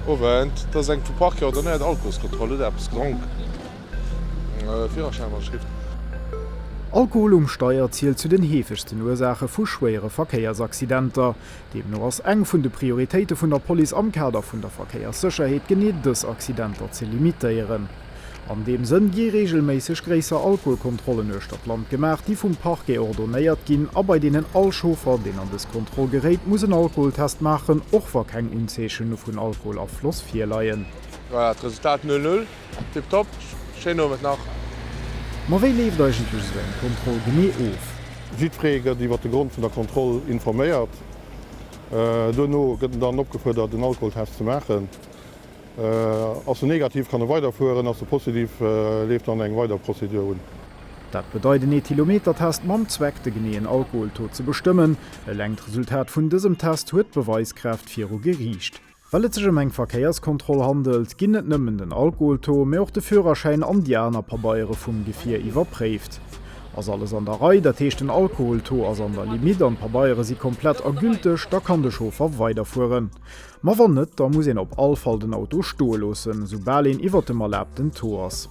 Owend, dats eng vu Park oder net Alkoskontrolle der Gronk. Führerscheinschrift. Alkohol umsteuer zielt zu den hefigsten Ursache vu schwere Verkehrsaccidenter. Dem nur ass eng vun de Prioritäten vun der Poli am Kader vun der Verkehrssicherheit geneet des Accidenter ze limitieren. An dem sind je regelmäßig gräser Alkoholkontrollen durch das Land gemacht, die vom Parquet ordoniert gehen, aber bei denen all Schofer, den an das Kontrollgerät muss einen Alkoholtest machen, auch war kein Unzeichen von Alkoholabfluss leihen. Ja, das Resultat 0-0, tipptopp, schön noch mit nach. Aber wie lebt eigentlich so eine Kontrolle genau auf? Südfräger, die wat de Grund von der Kontrolle informiert, Donno gëtt dann opgefordert, den Alkoholtest zu machen. Als negativ kann weiterführen, als positiv lebt an eng weiter Prozeduren. Das bedeutet einen Kilometertest mam Zweck den geneen Alkoholtod zu bestimmen. Ein lengt Resultat von diesem Test huet Beweiskraft für Gericht. Weil es sich um eng Verkehrskontrolle handelt, ginn net nëmmen den Alkoholtod, mehr auch den Führerschein an die anderen Papiere vom Gefähr überprüft. Als alles an der Reihe, dat heißt den Alkoholtod als an der Limit an Papiere sie komplett agültig, da kann der Chauffeur weiterfahren. Ma wann net, da muss op all Fall den Auto stehen lassen, sobald iwwer dem erlaubten Tor ist.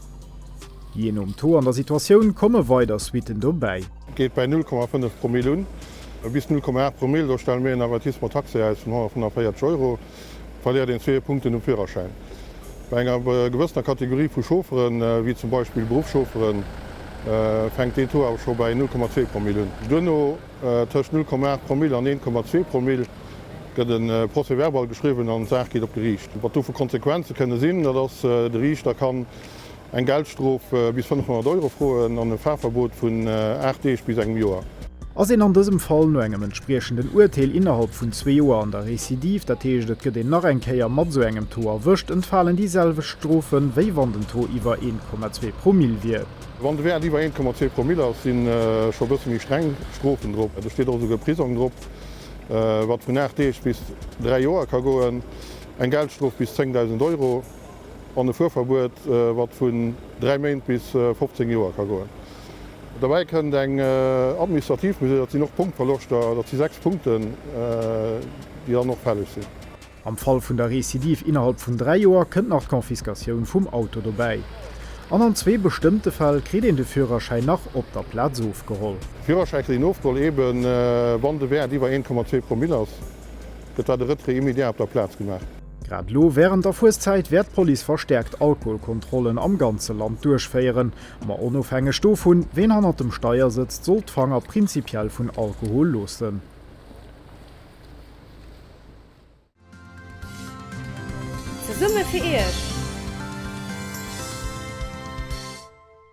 Je um Tor an der Situation komme weiter Suiten dabei. Geht bei 0,5 Promille bis 0,1 Promille, da stellen wir ein Avertissement Taxi von 140 €, verliert den 2 Punkte im Führerschein. Bei einer gewisser Kategorie von Chauffeuren, wie zum Beispiel Berufschauffeuren, fängt den Tor auch schon bei 0,2 Promille. Donno zwischen 0,8 Promille und 1,2 Promille gëtt den Prozeverbal geschrieben an Sach geht op Gericht. Wat für Konsequenzen können sinn, dass der Richter kann eng Geldstrof bis 500 € froen an ein Fahrverbot von 8 bis 1 Joer. Als in an diesem Fall nur engem entsprechenden Urteil innerhalb von 2 Jahren an der Rezidiv, dat heißt, dat gëtt den nach enkeier mat so engem Tor erwischt, entfallen dieselbe Strophen, wéi wann den Tor iwwer 1,2 Promille wie. Wann wer iwwer 1,2 Promille sind schon bëssen wie streng Strophen drauf. Da steht auch sogar Prisung drauf, wat vun 8 bis 3 Joer kann goen, eng Geldstrof bis 10.000 € an de Vorverbot wat vun 3 Monaten bis 15 Joer kann goen. Dabei können eng administrativ dat sie noch Punkt verlocht, dat sie 6 Punkten die dann noch fällig sind. Am Fall vun der Rezidiv innerhalb von 3 Joer kënnt nach Konfiskation vom Auto dabei. An 2 bestimmte Fälle kriegt den Führerschein nach op der Platz aufgeholt. Führerschein den aufgeholt eben wann de Wert iwwer 1,2 Promille ass, gëtt der Ritter immediat op der Platz gemacht. Grad lo während der Fußzeit wird Poli verstärkt Alkoholkontrollen am ganzen Land durchführen. Ma unabhängig davon, wen an dem Steuer sitzt, sollt Fanger prinzipiell von Alkohol losen. Zur Summe für ihr.